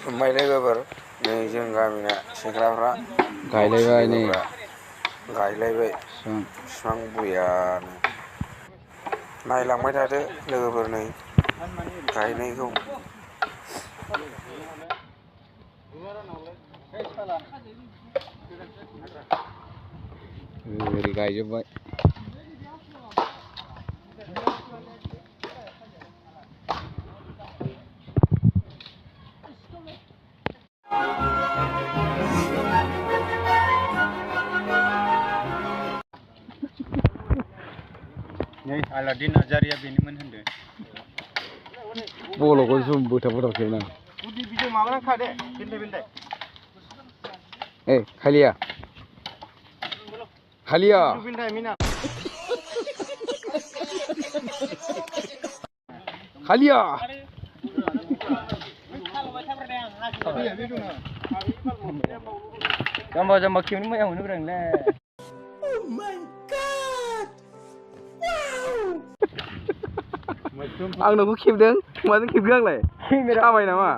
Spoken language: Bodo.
ओमफ्राय लोगोफोर नै जों गामिना सेंग्राफ्रा गायलायबाय नै गायलायबाय बिफां बुयानो नायलांबाय थादो लोगोफोर नै गायनायखौ ओरै गायजोब्बाय नै आलादिन नार्जारिया बेनोमोन होनदो बल'खौ जुम बोथाब खेबनां गुदि बिजौ माबानानै खादे बेलथाय खालिया खालिया खालिया जाम्बा जाम्बा खेबनो मोजां मोनोब्रा नोंलाय आं नोंखौ खेबदों माजों खेबखो आंलाय खाबाय नामा?